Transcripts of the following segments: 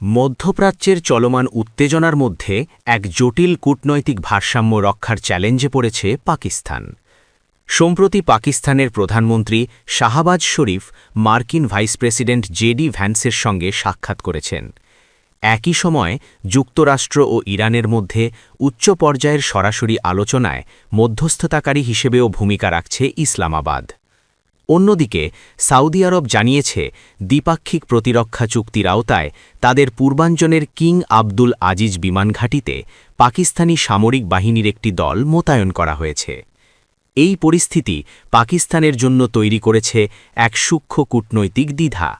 মধ্যপ্রাচ্যের চলমান উত্তেজনার মধ্যে এক জটিল কূটনৈতিক ভারসাম্য রক্ষার চ্যালেঞ্জে পড়েছে পাকিস্তান। সম্প্রতি পাকিস্তানের প্রধানমন্ত্রী শাহবাজ শরীফ মার্কিন ভাইস প্রেসিডেন্ট জেডি ভ্যান্সের সঙ্গে সাক্ষাৎ করেছেন। একই সময় যুক্তরাষ্ট্র ও ইরানের মধ্যে উচ্চ পর্যায়ের সরাসরি আলোচনায় মধ্যস্থতাকারী হিসেবেও ভূমিকা রাখছে ইসলামাবাদ। অন্যদিকে সৌদি আরব জানিয়েছে দ্বিপাক্ষিক প্রতিরক্ষা চুক্তির আওতায় তাদের পূর্বাঞ্চলের কিং আবদুল আজিজ বিমান ঘাঁটিতে পাকিস্তানি সামরিক বাহিনীর একটি দল মোতায়েন করা হয়েছে। এই পরিস্থিতি পাকিস্তানের জন্য তৈরি করেছে এক সূক্ষ্ম কূটনৈতিক দ্বিধা।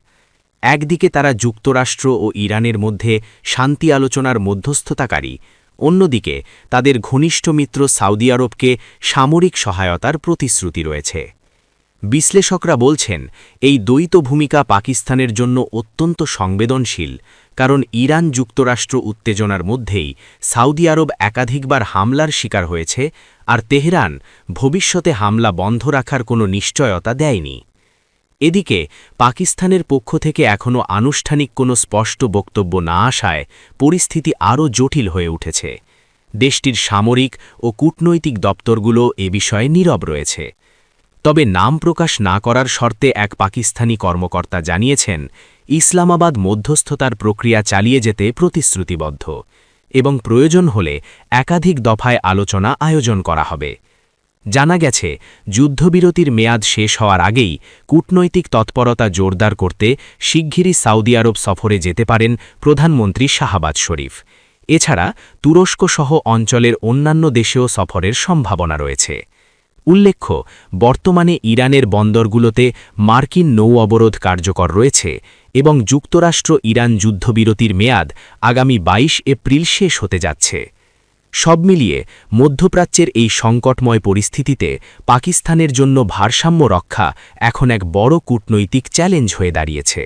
একদিকে তারা যুক্তরাষ্ট্র ও ইরানের মধ্যে শান্তি আলোচনার মধ্যস্থতাকারী, অন্যদিকে তাদের ঘনিষ্ঠ মিত্র সৌদি আরবকে সামরিক সহায়তার প্রতিশ্রুতি রয়েছে। বিশ্লেষকরা বলছেন এই দ্বৈত ভূমিকা পাকিস্তানের জন্য অত্যন্ত সংবেদনশীল, কারণ ইরান যুক্তরাষ্ট্র উত্তেজনার মধ্যেই সৌদি আরব একাধিকবার হামলার শিকার হয়েছে, আর তেহরান ভবিষ্যতে হামলা বন্ধ রাখার কোনো নিশ্চয়তা দেয়নি। এদিকে পাকিস্তানের পক্ষ থেকে এখনও আনুষ্ঠানিক কোনো স্পষ্ট বক্তব্য না আসায় পরিস্থিতি আরও জটিল হয়ে উঠেছে। দেশটির সামরিক ও কূটনৈতিক দপ্তরগুলো এ বিষয়ে নীরব রয়েছে। তবে নাম প্রকাশ না করার শর্তে এক পাকিস্তানি কর্মকর্তা জানিয়েছেন, ইসলামাবাদ মধ্যস্থতার প্রক্রিয়া চালিয়ে যেতে প্রতিশ্রুতিবদ্ধ এবং প্রয়োজন হলে একাধিক দফায় আলোচনা আয়োজন করা হবে। জানা গেছে, যুদ্ধবিরতির মেয়াদ শেষ হওয়ার আগেই কূটনৈতিক তৎপরতা জোরদার করতে শিগগিরই সৌদি আরব সফরে যেতে পারেন প্রধানমন্ত্রী শাহবাজ শরীফ। এছাড়া তুরস্কসহ অঞ্চলের অন্যান্য দেশেও সফরের সম্ভাবনা রয়েছে। উল্লেখ্য, বর্তমানে ইরানের বন্দরগুলোতে মার্কিন নৌ অবরোধ কার্যকর রয়েছে এবং যুক্তরাষ্ট্র ইরান যুদ্ধবিরতির মেয়াদ আগামী ২২ এপ্রিল শেষ হতে যাচ্ছে। সব মিলিয়ে মধ্যপ্রাচ্যের এই সংকটময় পরিস্থিতিতে পাকিস্তানের জন্য ভারসাম্য রক্ষা এখন এক বড় কূটনৈতিক চ্যালেঞ্জ হয়ে দাঁড়িয়েছে।